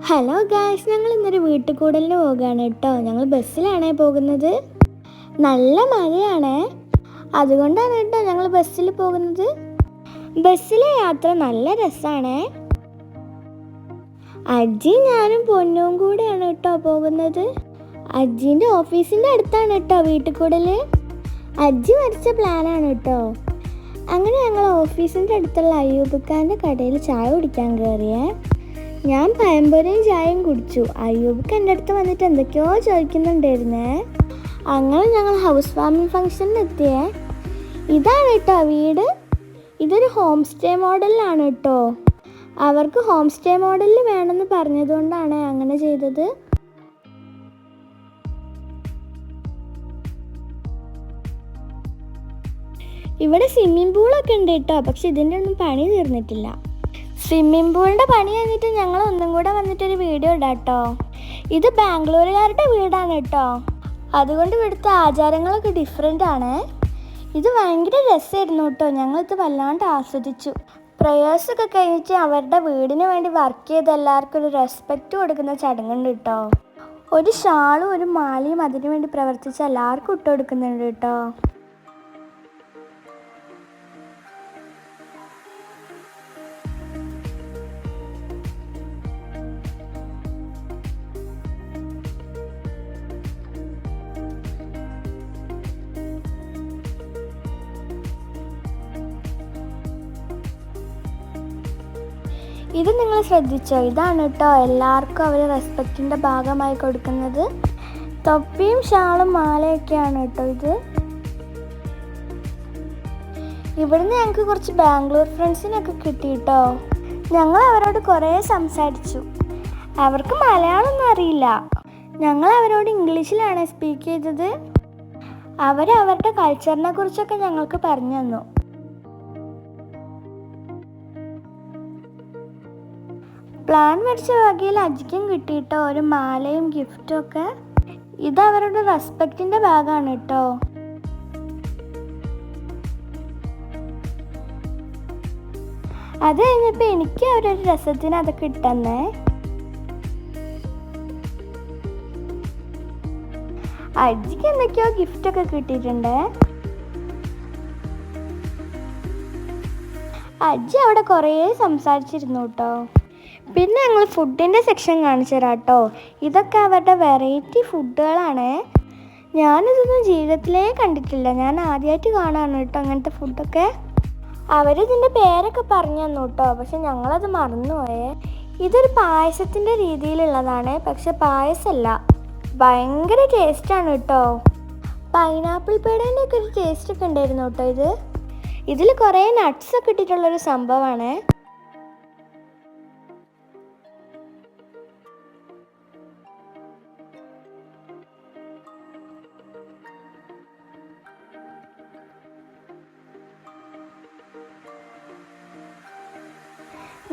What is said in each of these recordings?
Hello guys, ഞങ്ങൾ ഇന്നൊരു വീട്ടിൽ കൂടലിന് പോകുകയാണ് കേട്ടോ. ഞങ്ങൾ ബസ്സിലാണേ പോകുന്നത്. നല്ല മഴയാണ്, അതുകൊണ്ടാണ് കേട്ടോ ഞങ്ങൾ ബസ്സിൽ പോകുന്നത്. ബസ്സിലെ യാത്ര നല്ല രസമാണ്. അജ്ജി ഞാനും പൊന്നും കൂടെയാണ് കേട്ടോ പോകുന്നത്. അജ്ജീൻ്റെ ഓഫീസിൻ്റെ അടുത്താണ് കേട്ടോ വീട്ടിൽ കൂടൽ. അജ്ജി വരച്ച പ്ലാനാണ് കേട്ടോ. അങ്ങനെ ഞങ്ങൾ ഓഫീസിൻ്റെ അടുത്തുള്ള അയ്യൂബക്കാൻ്റെ കടയിൽ ചായ കുടിക്കാൻ കയറിയേ. ഞാൻ പഴംപൊരിയും ചായയും കുടിച്ചു. അയ്യൂബക്ക് എൻ്റെ അടുത്ത് വന്നിട്ട് എന്തൊക്കെയോ ചോദിക്കുന്നുണ്ടായിരുന്നേ. അങ്ങനെ ഞങ്ങൾ ഹൗസ് വാമിംഗ് ഫംഗ്ഷനിൽ എത്തിയേ. ഇതാണ് കേട്ടോ വീട്. ഇതൊരു ഹോം സ്റ്റേ മോഡലിലാണ് കേട്ടോ. അവർക്ക് ഹോം സ്റ്റേ മോഡലിൽ വേണമെന്ന് പറഞ്ഞതുകൊണ്ടാണ് അങ്ങനെ ചെയ്തത്. ഇവിടെ സ്വിമ്മിംഗ് പൂളൊക്കെ ഉണ്ട് കേട്ടോ, പക്ഷെ ഇതിൻ്റെ ഒന്നും പണി തീർന്നിട്ടില്ല. സ്വിമ്മിംഗ് പൂളിൻ്റെ പണി കഴിഞ്ഞിട്ട് ഞങ്ങൾ ഒന്നും കൂടെ വന്നിട്ടൊരു വീഡിയോ ഇടാം കേട്ടോ. ഇത് ബാംഗ്ലൂരുകാരുടെ വീടാണ് കേട്ടോ, അതുകൊണ്ട് ഇവിടുത്തെ ആചാരങ്ങളൊക്കെ ഡിഫറെൻ്റ് ആണ്. ഇത് ഭയങ്കര രസമായിരുന്നു കേട്ടോ. ഞങ്ങളിത് വല്ലാണ്ട് ആസ്വദിച്ചു. പ്രേയേഴ്സൊക്കെ കഴിഞ്ഞിട്ട് അവരുടെ വീടിന് വേണ്ടി വർക്ക് ചെയ്ത എല്ലാവർക്കും ഒരു റെസ്പെക്റ്റ് കൊടുക്കുന്ന ചടങ്ങുണ്ട് കേട്ടോ. ഒരു ഷാളും ഒരു മാലയും അതിനു വേണ്ടി പ്രവർത്തിച്ച എല്ലാവർക്കും ഇട്ട് കൊടുക്കുന്നുണ്ട് കേട്ടോ. ഇത് നിങ്ങൾ ശ്രദ്ധിച്ചോ? ഇതാണ് കേട്ടോ എല്ലാവർക്കും അവർ റെസ്പെക്റ്റിൻ്റെ ഭാഗമായി കൊടുക്കുന്നത്. തൊപ്പിയും ഷാളും മാലയൊക്കെയാണ് കേട്ടോ ഇത്. ഇവിടുന്ന് ഞങ്ങൾക്ക് കുറച്ച് ബാംഗ്ലൂർ ഫ്രണ്ട്സിനൊക്കെ കിട്ടി കേട്ടോ. ഞങ്ങൾ അവരോട് കുറേ സംസാരിച്ചു. അവർക്ക് മലയാളമൊന്നും അറിയില്ല. ഞങ്ങൾ അവരോട് ഇംഗ്ലീഷിലാണ് സ്പീക്ക് ചെയ്തത്. അവരുടെ കൾച്ചറിനെ കുറിച്ചൊക്കെ ഞങ്ങൾക്ക് പറഞ്ഞു തന്നു. പ്ലാൻ വരച്ച വകയിൽ അജിക്കും കിട്ടിയിട്ടോ ഒരു മാലയും ഗിഫ്റ്റും ഒക്കെ. ഇത് അവരുടെ റെസ്പെക്റ്റിൻ്റെ ഭാഗമാണ് കേട്ടോ. അത് കഴിഞ്ഞപ്പോൾ എനിക്ക് അവരൊരു രസത്തിന് അതൊക്കെ ഇട്ടെന്നേ. അജിക്ക് എന്തൊക്കെയോ ഗിഫ്റ്റൊക്കെ കിട്ടിയിട്ടുണ്ട്. അജി അവിടെ കുറേ സംസാരിച്ചിരുന്നു കേട്ടോ. പിന്നെ ഞങ്ങൾ ഫുഡിൻ്റെ സെക്ഷൻ കാണിച്ചു തരാം കേട്ടോ. ഇതൊക്കെ അവരുടെ വെറൈറ്റി ഫുഡുകളാണ്. ഞാനിതൊന്നും ജീവിതത്തിലേ കണ്ടിട്ടില്ല. ഞാൻ ആദ്യമായിട്ട് കാണാണ് കേട്ടോ അങ്ങനത്തെ ഫുഡൊക്കെ. അവരിതിൻ്റെ പേരൊക്കെ പറഞ്ഞു തന്നു കേട്ടോ, പക്ഷെ ഞങ്ങളത് മറന്നുപോയേ. ഇതൊരു പായസത്തിൻ്റെ രീതിയിലുള്ളതാണ്, പക്ഷെ പായസമല്ല. ഭയങ്കര ടേസ്റ്റാണ് കേട്ടോ. പൈനാപ്പിൾ പേടേൻ്റെ ഒക്കെ ഒരു ടേസ്റ്റൊക്കെ ഉണ്ടായിരുന്നു കേട്ടോ. ഇതിൽ കുറേ നട്ട്സൊക്കെ ഇട്ടിട്ടുള്ളൊരു സംഭവമാണ്.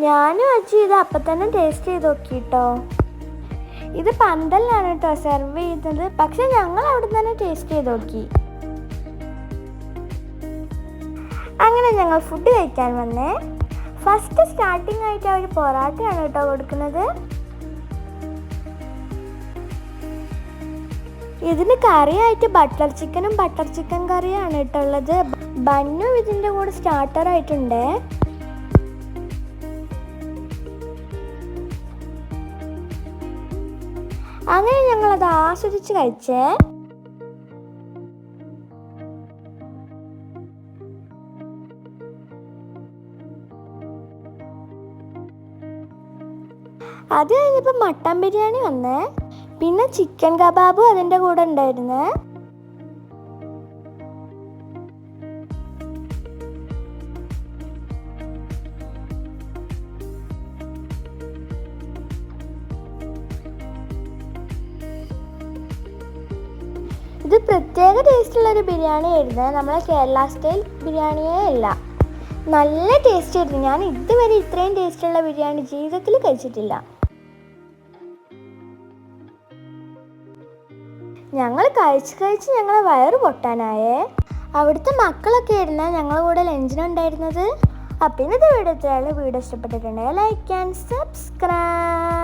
ഞാനും അച്ഛൻ ഇത് അപ്പം തന്നെ ടേസ്റ്റ് ചെയ്ത് നോക്കി കേട്ടോ. ഇത് പന്തലിലാണ് കേട്ടോ സെർവ് ചെയ്യുന്നത്, പക്ഷെ ഞങ്ങൾ അവിടെ തന്നെ ടേസ്റ്റ് ചെയ്ത് നോക്കി. അങ്ങനെ ഞങ്ങൾ ഫുഡ് കഴിക്കാൻ വന്നേ. ഫസ്റ്റ് സ്റ്റാർട്ടിങ് ആയിട്ട് അവർ പൊറാട്ടയാണ് കേട്ടോ കൊടുക്കുന്നത്. ഇതിന് കറിയായിട്ട് ബട്ടർ ചിക്കൻ കറിയാണ് കേട്ടോ ഉള്ളത്. ബന്നും ഇതിൻ്റെ കൂടെ സ്റ്റാർട്ടറായിട്ടുണ്ട്. അങ്ങനെ ഞങ്ങളത് ആസ്വദിച്ച് കഴിച്ചേ. അത് കഴിഞ്ഞപ്പോൾ മട്ടൻ ബിരിയാണി വന്നേ. പിന്നെ ചിക്കൻ കബാബും അതിൻ്റെ കൂടെ ഉണ്ടായിരുന്നേ. ഇത് പ്രത്യേക ടേസ്റ്റുള്ളൊരു ബിരിയാണി ആയിരുന്നു. നമ്മളെ കേരള സ്റ്റൈൽ ബിരിയാണിയേ അല്ല. നല്ല ടേസ്റ്റ് ആയിരുന്നു. ഞാൻ ഇതുവരെ ഇത്രയും ടേസ്റ്റുള്ള ബിരിയാണി ജീവിതത്തിൽ കഴിച്ചിട്ടില്ല. ഞങ്ങൾ കഴിച്ച് ഞങ്ങളെ വയറ് പൊട്ടാനായേ. അവിടുത്തെ മക്കളൊക്കെ ആയിരുന്നു ഞങ്ങളുടെ കൂടെ ലഞ്ചിനുണ്ടായിരുന്നത്. അപ്പം ഇന്നത്തെ വീഡിയോ ഇത്രയാണ്. വീഡിയോ ഇഷ്ടപ്പെട്ടിട്ടുണ്ടെങ്കിൽ ലൈക്ക് ആൻഡ് സബ്സ്ക്രൈബ്.